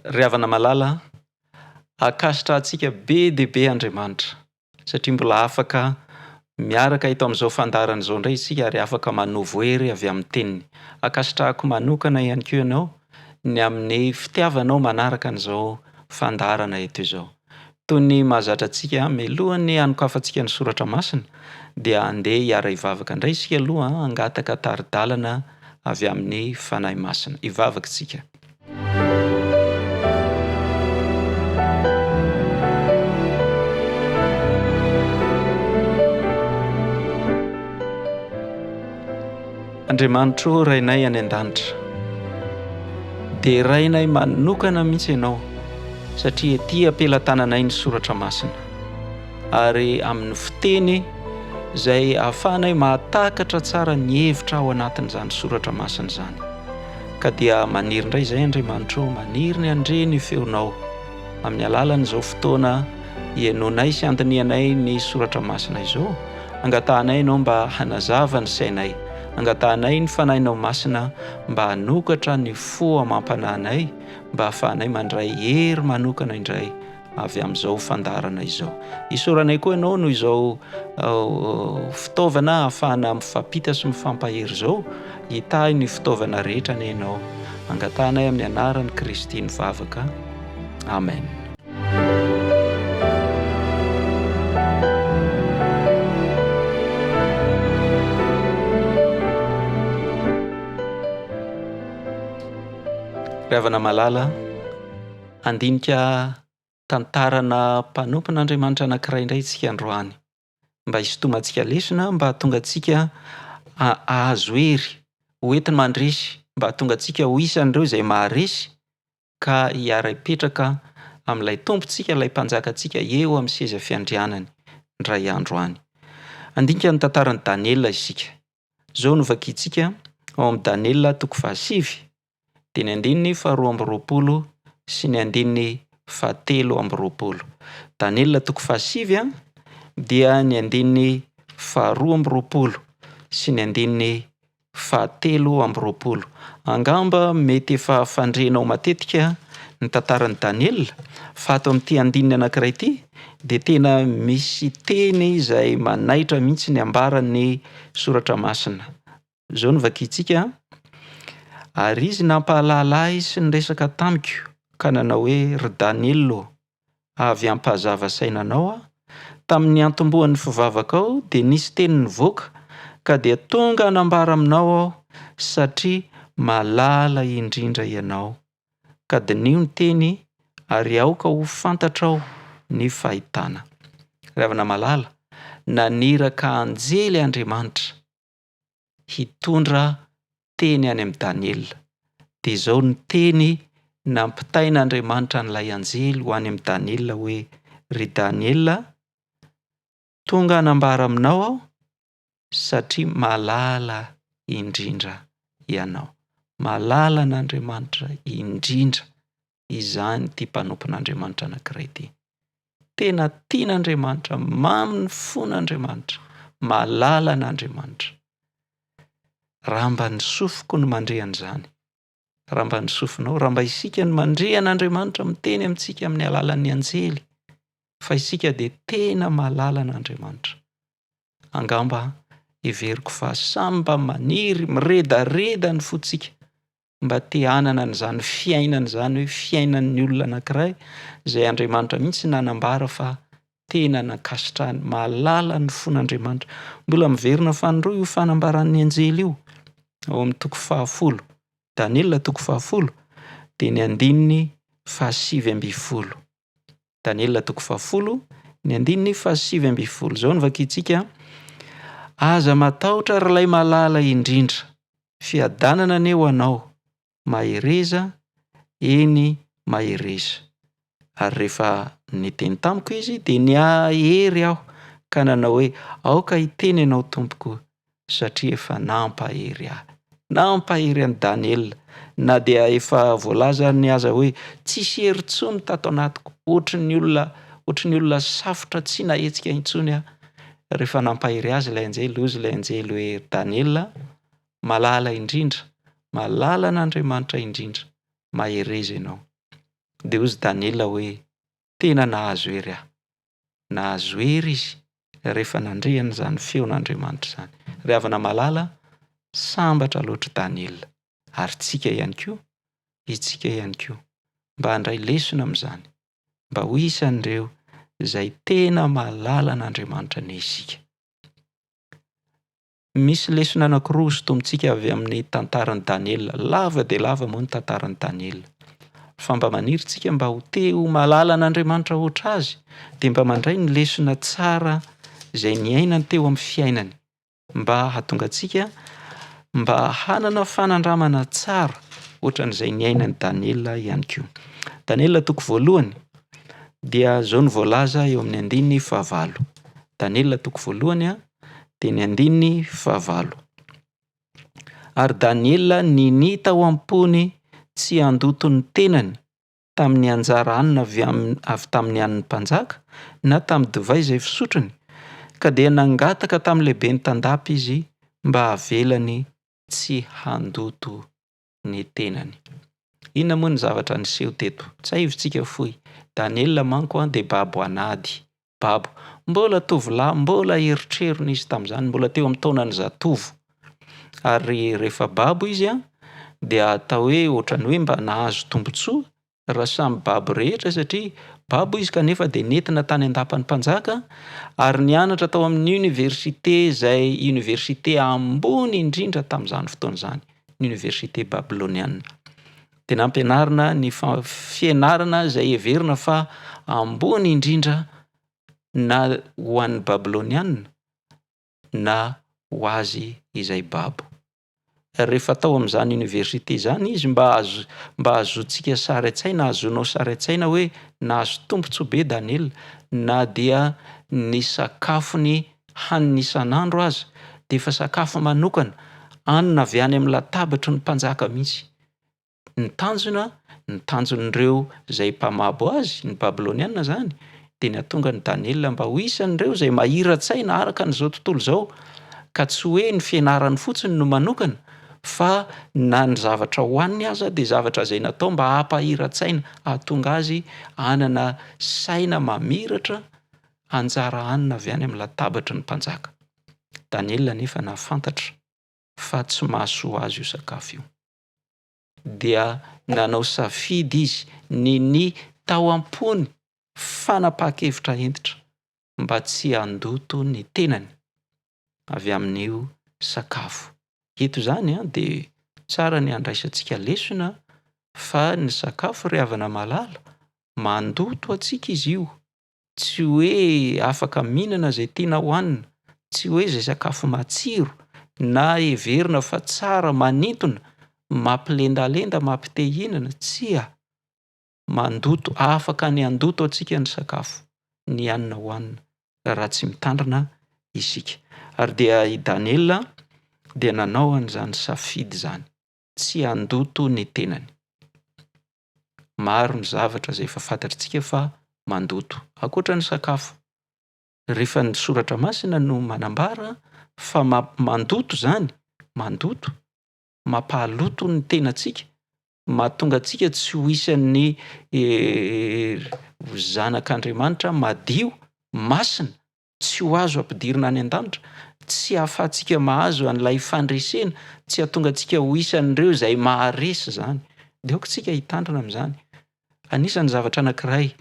Ry havana malala, akasitra antsika be dia be Andriamanitra satria mbola afaka miaraka ito amin'izao fandarana izao indray isika ary afaka manovo hery avy amin'ny teniny. Akasitrahako manokana ihany koa ianao ny amin'ny fitiavanao manaraka an'izao fandarana eto izao. Toy ny mahazatra antsika mialohan'ny hanokafantsika ny soratra masina dia andeha hiara hivavaka indray isika aloha hangataka tari-dalana avy amin'ny fanahy masina. Hivavaka isika. Andriamanitro rainay any an-danitra, dia rainay manokana mihitsy ianao satria ety ampelantananay ny soratra masina ary amin'ny fiteny izay ahafahanay mahatakatra tsara ny hevitra ao anatin'izany soratra masina izany. Ka dia maniry indray izay Andriamanitro, maniry ny andre ny feonao amin'ny alalan'izao fotoana ihainoanay sy andinianay ny soratra masina izao. Angatahanay ianao mba hanazava ny sainay, angatahanay ny fanahinao masina mba hanokatra ny fo amam-panahinay, mba hahafahanay mandray hery manokana indray avy amin'izao fandarana izao. Isaoranay koa ianao noho izao fitaovana ahafahana mifampita sy mifampahery izao, hitahy ny fitaovana rehetra ny ianao. Angatahanay amin'ny anaran'i Kristy nivavaka. Amen. Ry havana malala, andinika tantarana mpanompon'Andriamanitra anankiray indray isika androany, mba hisintomantsika lesona, mba hahatonga antsika ahazo hery hoentiny mandresy, mba hahatonga antsika ho isan'ireo izay maharesy ka hiara hipetraka amin'ilay tompontsika, ilay mpanjakantsika eo amin'ny seza fiandrianany indray andro any. Andinika ny tantaran'i Daniela isika. Izao no vakiantsika ao amin'ny Daniela 7 dia ny andininy 220 sy ny andininy 720. Daniela 7 dia ny andininy 220 sy ny andininy 720. Angamba mety efa fandrenao matetika ny tantaran'i Daniela, fa ato amin'ity andininy anankiray ity dia tena misy teny izay manaitra mihitsy ny ambaran'ny soratra masina. Izao no vakiantsika: ary izy nampahalala ahy sy ny resaka tamiko ka nanao hoe: ry Daniela, avy ampahazava sainanao aho. Tamin'ny antombohan'ny fivavakao dia nisy teny nivoaka ka dia tonga hanambara aminao aho satria malala indrindra ianao. Ka dinio ny teny ary aoka ho fantatrao ny fahitana. Ry havana malala, naniraka anjely Andriamanitra hitondra teny any amin'ny Daniela. Dia izao ny teny nampitain'Andriamanitra n'ilay anjely ho any amin'ny Daniela hoe: ry Daniela, tonga hanambara aminao aho satria malala indrindra ianao. Malala n'Andriamanitra indrindra izany ity mpanompon'Andriamanitra anankiray ity. Tena tian'Andriamanitra, mamy ny fon'Andriamanitra, malala n'Andriamanitra. Raha mba ny sofiko no mandre an'izany, raha mba ny sofinao, raha mba isika no mandre an'Andriamanitra miteny amintsika amin'ny alalan'ny anjely, fa isika dia tena malala n'Andriamanitra. Angamba heveriko fa samy mba maniry miredareda ny fotsika mba te hanana an'izany fiainana izany, hoe fiainan'ny olona anankiray izay Andriamanitra mihitsy nanambara fa tena nankasitrahany. Malala ny fon'Andriamanitra. Mbola miverina fanindro io fanambaran'ny anjely io ao amin'ny 10. Daniela 10 dia ny andininy 720. Daniela 10 ny andininy 720. Izao no vakiantsika: aza matahotra ralay malala indrindra, fiadanana aneo anao, mahereza eny mahereza. Ary rehefa niteny tamiko izy dia niahery aho ka nanao hoe: aoka hiteny ianao tompoko, satria efa nampahery ahy. Nampahery an'i Daniela, na dia efa voalaza ny aza hoe tsisy hery intsony tato anatiko, ohatrin'ny olona safotra tsy nahetsika intsony aho. Rehefa nampahery azy ilay anjely, hozy ilay anjely hoe: Daniela, malala indrindra, malala n'Andriamanitra indrindra, mahereza ianao. Dia hozy Daniela hoe tena nahazo hery aho. Nahazo hery izy rehefa nandrehana izany feon'Andriamanitra izany. Ry havana malala, sambatra loatra Daniela. Ary tsika ihany koa, isika ihany koa, mba handray lesona amin'izany, mba ho isan'ireo izay tena mahalala an'Andriamanitra ny isika. Misy lesona anankiroa sotomintsika avy amin'ny tantaran'i Daniela. Lava dia lava moa ny tantaran'i Daniela. Fa mba maniritsika mba ho te ho mahalala an'Andriamanitra oatra azy, dia mba mandray ny lesona tsara izay niainany teo amin'ny fiainany, mba hahatonga antsika mba hanana fanandramana tsara ohatran'izay niainany Daniela ihany koa. Daniela toko voalohany dia izao ny voalaza eo amin'ny 9:9. Daniela toko voalohany dia ny 9:9. Ary Daniela niny tao am-pony tsy handoto ny tenany tamin'ny anjara anina avy tamin'ny an'ny mpanjaka na tamin'ny divay izay fisotrony, ka dia nangataka tamin'ny lehibe ny tandapa izy mba havelany tsy handoto ny tenany. Inona moa ny zavatra niseho teto? Tsy aivontsika foy. Daniela manko dia babo anady. Babo mbola tovolahy, mbola eritrerony izy tamin'izany, mbola teo amin'ny taonany zatovo. Ary rehefa babo izy dia atao hoe ohatrany hoe mba nahazo tombotsoa raha samy babo rehetra, satria babo izy kanefa dia nentina tany an-dapan'ny mpanjaka ary nianatra tao amin'ny université, izay université ambony indrindra tamin'izany fotoana izany, ny université babyloniana. Dia nampianarina ny fianarana izay heverina fa ambony indrindra na ho an'ny babyloniana na ho azy izay babo. Rehefa tao amin'izany université izany izy mba ahazoantsika sary an-tsaina, ahazoanao sary an-tsaina hoe nahazo tombotsoa be Daniela, na dia ny sakafony hanina isan'andro aza dia efa sakafo manokana, hanina avy any amin'ny latabatry ny mpanjaka mihitsy. Ny tanjon'ireo izay mpamabo azy, ny babyloniana izany, dia nahatonga ny Daniela mba ho isan'ireo izay mahira-tsaina araka an'izao tontolo izao, ka tsy hoe ny fianarany fotsiny no manokana, fa na ny zavatra hohaniny aza dia zavatra izay natao mba hampahira-tsaina, hahatonga azy hanana saina mamiratra, anjara hanina avy any amin'ny latabatry ny mpanjaka. Daniela nefa nahafantatra fa tsy mahasoa azy io sakafo io, dia nanao safidy izy ny tao am-pony fanapa-kevitra entitra mba tsy handoto ny tenany avy amin'io sakafo. Eto izany dia tsara ny handraisantsika lesona fa ny sakafo ry havana malala mandoto antsika izy io. Tsy hoe afaka mihinana izay tiana hohanina, tsy hoe izay sakafo matsiro na heverina fa tsara manintona, mampilendalenda, mampite hihinana, tsia. Mandoto, afaka ny handoto antsika ny sakafo, ny hanina hohanina raha tsy mitandrina isika. Ary dia i Daniela dia nanao an'izany safidy izany, tsy handoto ny tenany. Maro ny zavatra izay efa fantatrintsika fa mandoto ankoatra ny sakafo. Rehefa ny soratra masina no manambara fa mandoto izany, mandoto, mampahaloto ny tenantsika, mahatonga antsika tsy ho isan'ny zanak'Andriamanitra madio, masina, tsy ho azo ampidirina any an-danitra, tsy ahafahantsika mahazo an'ilay fandresena, tsy hahatonga antsika ho isan'ireo izay maharesy izany. Dia aoka tsika hitandrina amin'izany. Anisan'ny zavatra anankiray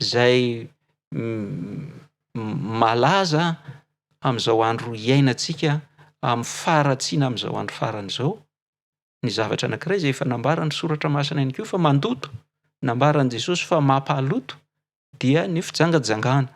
izay malaza amin'izao andro iainantsika, amin'ny faratsiana amin'izao andro farany izao, ny zavatra anankiray izay efa nambarany soratra masina ihany koa fa mandoto, nambaran'i Jesosy fa mampahaloto, dia ny fijangajangana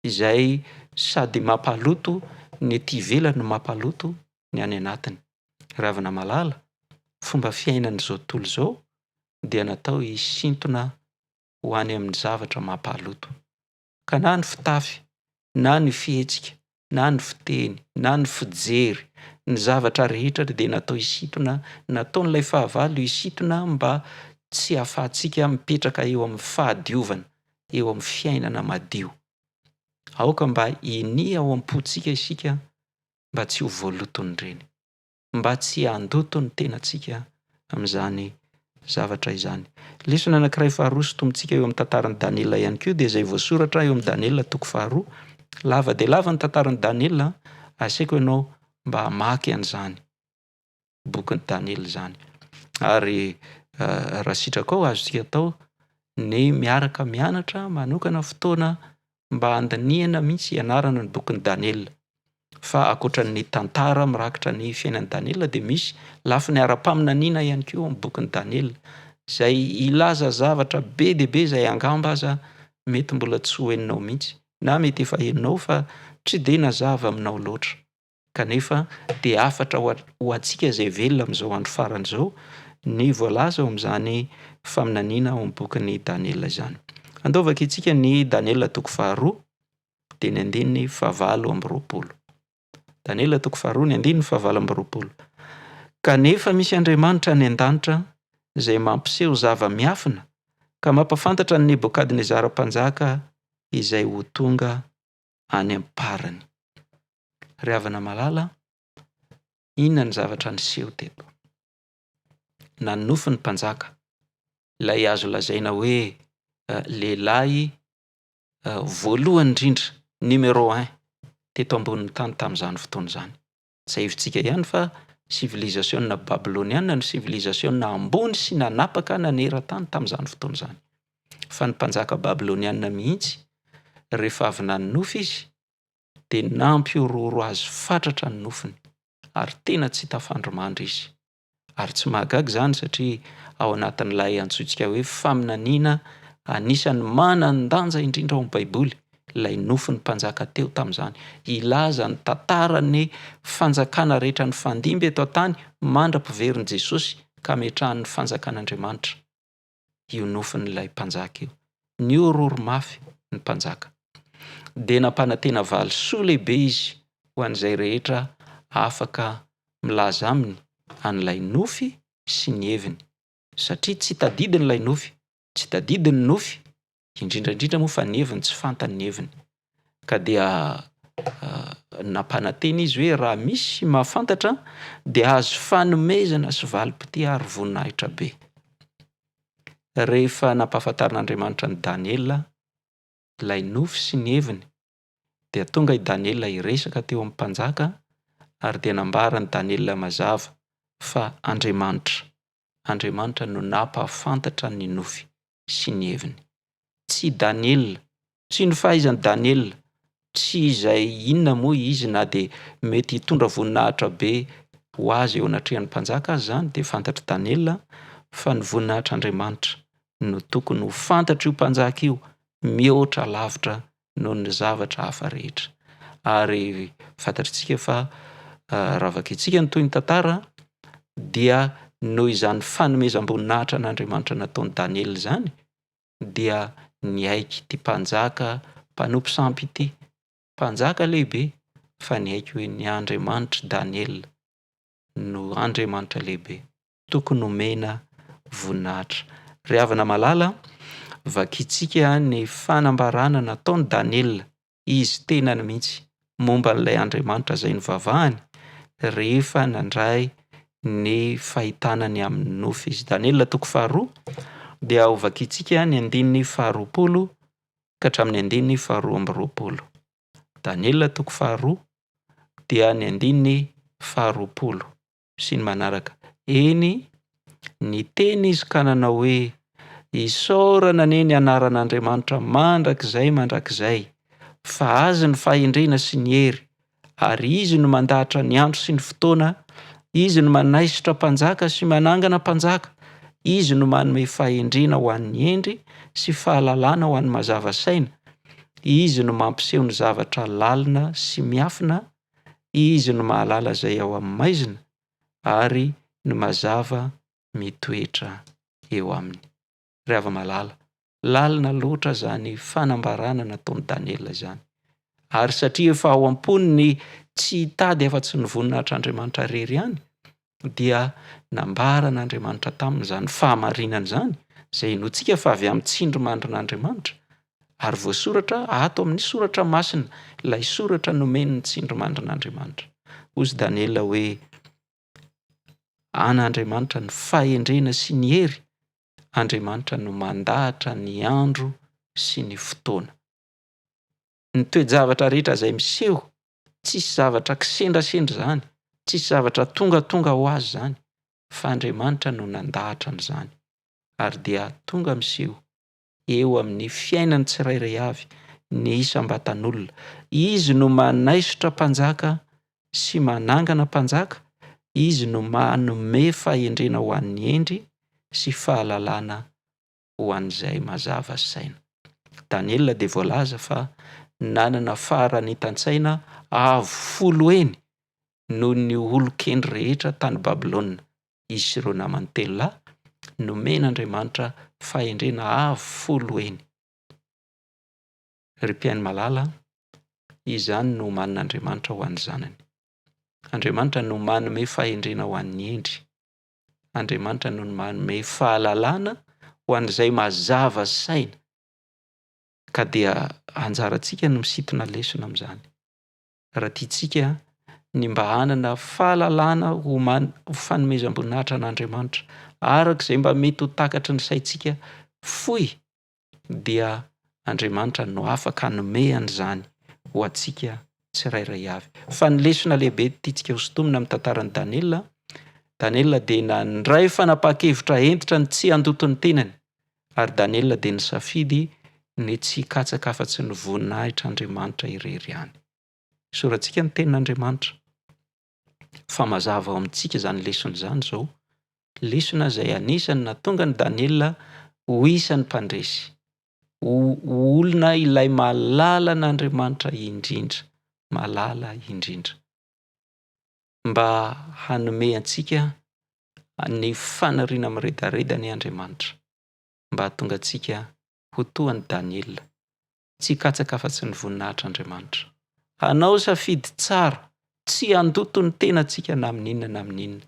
izay sady mampahaloto ny ety ivelany no mampahaloto ny any anatiny. Ravina malala, fomba fiainan'izao tontolo izao dia natao hisintona ho any amin'ny zavatra mampahaloto. Ka na ny fitafy, na ny fihetsika, na ny fiteny, na ny fijery, ny zavatra rehetra dia natao hisintona, nataon'ilay fahavalo hisintona mba tsy hahafahantsika mipetraka eo amin'ny fahadiovana, eo amin'ny fiainana madio. Aoka mba hiny ao am-pontsika isika mba tsy ho voaloton'ireny, mba tsy handoto ny tenantsika amin'izany zavatra izany. Lesona anankiray faharoa sy tombontsika eo amin'ny tantaran'i Daniela ihany koa dia izay voasoratra eo amin'ny Daniela toko faharoa. Lava dia lava ny tantaran'i Daniela, asaiko ianao mba hamaky an'izany bokin'i Daniela izany. Ary raha sitraka ao azontsika atao ny miaraka mianatra manokana fotoana mba handinihana mihitsy ianarana ny bokin'i Daniela. Fa ankoatran'ny tantara mirakitra ny fiainan'i Daniela dia misy lafiny ara-paminaniana ihany koa amin'ny bokin'i Daniela, izay ilaza zavatra be dia be izay angamba aza mety mbola tsy ho heninao mihitsy, na mety efa heninao fa tsy dia nazava aminao loatra. Kanefa dia afatra ho antsika izay velona amin'izao andro farany izao ny voalaza ao amin'izany faminaniana ao amin'ny bokin'i Daniela izany. Andaovaka itsika ny Daniela toko faharoa dia ny andininy fahavalo amby roapolo. Daniela toko faharoa ny andininy fahavalo amby roapolo. Kanefa misy Andriamanitra any an-danitra izay mampiseho zava-miafina ka mampafantatra ny Nebokadnezara mpanjaka izay ho tonga any am-parany. Ry havana malala, inona ny zavatra niseho teto? Na ny nofin'ny mpanjaka, ilay azo lazaina hoe lehilahy voalohany indrindra, numéro 1 teto ambonin'ny tany tamin'izany fotoana izany. Tsy haivitsika ihany fa civilisationna babyloniana no civilisationna ambony sy nanapaka naneran-tany tamin'izany fotoana izany. Fa ny mpanjaka babyloniana mihitsy rehefa avy nanofy izy dia nampiororo azy fatratra ny nofiny ary tena tsy tafandromandry izy. Ary tsy mahagaga izany satria ao anatin'ilay antsointsika hoe faminaniana anisan'ny manan-danja indrindra ao amin'ny Baiboly, ilay nofin'ny mpanjaka teo tamin'izany. Ilaza ny tantaran'ny fanjakana rehetra ny fandimby eto an-tany mandra-piveriny Jesosy ka metrahan'ny fanjakan'Andriamanitra. Io nofin'ilay mpanjaka io. Niororo mafy ny mpanjaka. Dia nampanantena valisoa lehibe izy ho an'izay rehetra afaka milaza aminy an'ilay nofy sy ny heviny. Satria tsy tadidiny ilay nofy, tsy tadidiny ny nofy, indrindrandrindra moa fa ny heviny tsy fantany ny heviny. Ka dia nampanantena izy hoe raha misy mahafantatra dia azo fanomezana sy valim-potia ary voninahitra be. Rehefa nampahafantarin'Andriamanitra ny Daniela ilay nofy sy ny heviny dia tonga i Daniela hiresaka teo amin'ny mpanjaka ary dia nambarany Daniela mazava fa Andriamanitra no nampahafantatra ny nofy sy ny heviny. Tsy Daniela, tsy ny fahaizan'i Daniela, tsy izay inona moa izy na dia mety hitondra voninahitra be ho azy eo anatrehan'ny mpanjaka azy izany dia fantatry Daniela fa ny voninahitr'Andriamanitra no tokony ho fantatra io mpanjaka io mihoatra lavitra noho ny zavatra hafa rehetra. Ary fantatritsika fa raha vakitsika ny toy ny tantara dia noho izany fanomezam-boninahitra n'Andriamanitra nataon'i Daniela izany dia niaiky ity mpanjaka mpanompo sampy ity, mpanjaka lehibe, fa niaiky hoe ny Andriamanitra Daniela no Andriamanitra lehibe, tokony omena voninahitra. Ry havana malala, vakitsika ny fanambarana nataon'i Daniela, izy tenany mihitsy, momba n'ilay Andriamanitra izay novavahany rehefa nandray ny fahitanany amin'ny nofy izy. Daniela toko faharoa dia ho vakitsika ny andininy faharoapolo ka hatramin'ny andininy faharoa amby roapolo. Daniela toko faharoa dia ny andininy faharoapolo sy ny manaraka. Eny ny teny izy ka nanao hoe isaorana ane ny anaran'Andriamanitra mandrakizay fa azy ny fahendrena sy ny hery ary izy no mandahatra ny andro sy ny fotoana, izy no manaisitra mpanjaka sy manangana mpanjaka, izy no manome fahendrena ho an'ny endry sy fahalalana ho an'ny mazava saina, izy no mampiseho ny zavatra lalina sy miafina, izy no mahalala izay ao amin'ny maizina ary ny mazava mitoetra eo aminy. Ry hava-malala, lalina loatra izany fanambarana nataon'i Daniela izany. Ary satria efa ao am-poniny tsy hitady afa-tsy ny voninahitr'Andriamanitra irery ihany, dia nambaran'Andriamanitra tamin'izany fahamarinana izany, izay hinoantsika fa avy amin'ny tsindrimandrin'Andriamanitra, ary voasoratra ato amin'ny soratra masina, ilay soratra nomeny ny tsindrimandrin'Andriamanitra. Hozy Daniela hoe an'Andriamanitra ny fahendrena sy ny hery Andriamanitra no mandahatra ny andro sy ny fotoana. Ny toe-javatra rehetra izay miseho, tsisy zavatra kisendrasendra zany, tsisy zavatra tonga ho azy zany, fa Andriamanitra no nandahatra an'izany. Ary dia tonga miseho eo amin'ny fiainany tsirairay avy ny isam-batan'olona. Izy no manaisotra mpanjaka sy manangana mpanjaka, izy no manome fahendrena ho an'ny endry sy fahalalana ho an'izay mazava saina. Daniel dia voalaza fa nanana faharanitantsaina avo 10 eny noho ny olon-kendry rehetra tany Babilôna. Izy sy ireo namany 3 lahy nomen'Andriamanitra fahendrena avo 10 eny. Ry mpiaino malala, izany no manin'Andriamanitra ho an'ny zanany. Andriamanitra no manome fahendrena ho an'ny endry. Andriamanitra no manome fahalalana ho an'izay mazava saina. Ka dia anjarantsika no misintona lesona amin'izany. Raha tiantsika ny mba hanana fahalalana ho fanomezam-boninahitra an'Andriamanitra, arak'izay mba mety ho takatry ny saintsika fohy, dia Andriamanitra no afaka hanome an'izany ho antsika tsirairay avy. Fa ny lesona lehibe tiantsika ho sintomina amin'ny tantaran'i Daniel. Daniel dia nandray fanapahan-kevitra entitra ny tsy handoto ny tenany, ary Daniel dia nisafidy ny tsy hikatsaka afa-tsy ny voninahitr'Andriamanitra irery ihany. Sorantsika ny tenin'Andriamanitra. Fa mazava ao amintsika izany lesona izany zao, lesona izay anisany nahatonga ny Daniel ho isan'ny mpandresy, olona ilay malala n'Andriamanitra indrindra, malala indrindra, mba hanome antsika ny fanariana miredareda ny Andriamanitra, mba hahatonga antsika ho toa ny Daniel, tsy hikatsaka afa-tsy ny voninahitr'Andriamanitra, hanao safidy tsara, tsy handoto ny tenantsika na amin'inona na amin'inona,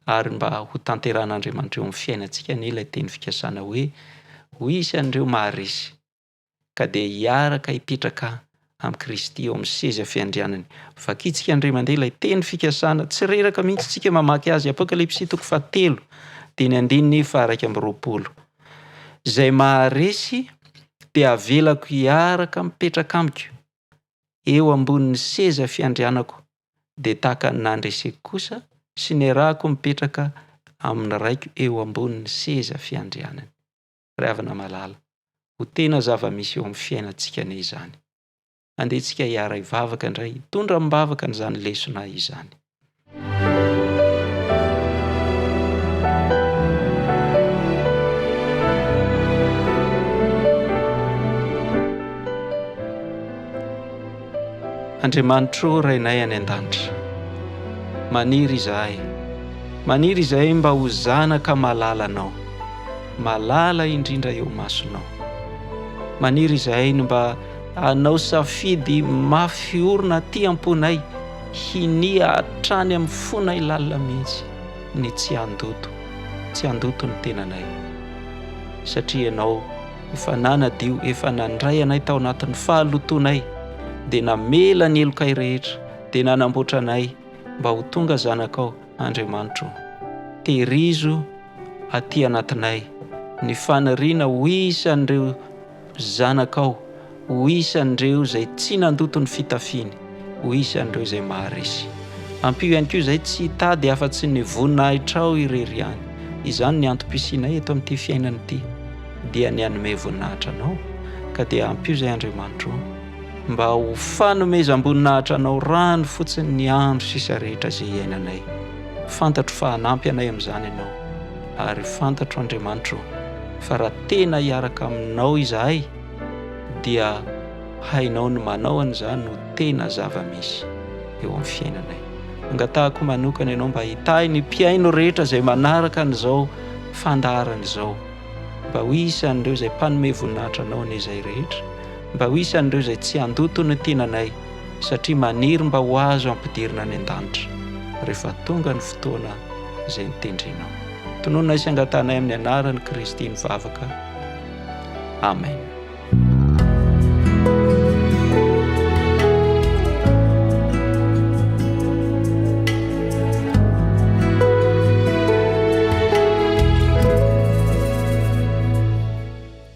ary mba ho tanteran'Andriamanitra eo amin'ny fiainantsika ny ilay teny fikasana hoe ho isan'ireo maharesy, ka dia hiaraka hipetraka amin'ny Kristy eo amin'ny seza fiandrianany. Vakitsika indray mandeha ilay teny fikasana, tsy reraka mihitsy tsika mamaky azy. Apokalipsy 3 dia ny 9:1-20. Izay maharesy dia avelako hiaraka mipetraka amiko eo ambonin'ny seza fiandrianako, dia tahaka ny nandreseko kosa sy ny arahako mipetraka amin'ny raiko eo ambonin'ny seza fiandrianany. Ry havana malala, ho tena zava-misy eo amin'ny fiainantsika ny izany. Andehantsika hiara hivavaka indray, hitondra mibavaka n'izany lesona izany. Andriamanitro Rainay any an-danitra, maniry izahay mba ho zanaka malala anao, malala indrindra eo masonao. Maniry izahay mba hanao safidy mafy orina ty amponay, hinia hatrany amin'ny fonay lalina mihitsy ny tsy handoto ny tenanay. Satria ianao efa nanadio, efa nandray anay tao anatin'ny fahalotonay, dia namela ny elokay rehetra, dia nanamboatra anay mba ho tonga zanakao. Andriamanitro, tehirizo aty anatinay ny fanariana ho isan'ireo zanakao, ho isan'ireo izay tsy nandoto ny fitafiany, ho isan'ireo izay maharesy. Ampio ihany koa izay tsy hitady afa-tsy ny voninahitrao irery ihany. Izany ny antom-pisianay eto amin'ity fiainana ity, dia ny hanome voninahitra anao. Ka dia ampio izay Andriamanitro, mba ho fanomezam-boninahitra anao rano fotsiny ny andro sisa rehetra izay iainanay. Fantatro fa hanampy anay amin'izany ianao, ary fantatro Andriamanitro fa raha tena hiaraka aminao izahay, dia hainao ny manao an'izany no tena zava-misy eo amin'ny fiainanay. Angatahako manokana ianao mba hitahy ny mpiaino rehetra izay manaraka an'izao fandaharana izao, mba ho isan'ireo izay mpanome voninahitra anao n'izay rehetra, mba ho isan'ireo izay tsy handoto ny tenanay, satria maniry mba ho azo ampidirina any an-danitra rehefa tonga ny fotoana izay nitendrenao. Tonoina sy angatanay amin'ny anaran'i Kristy nivavaka. Amen.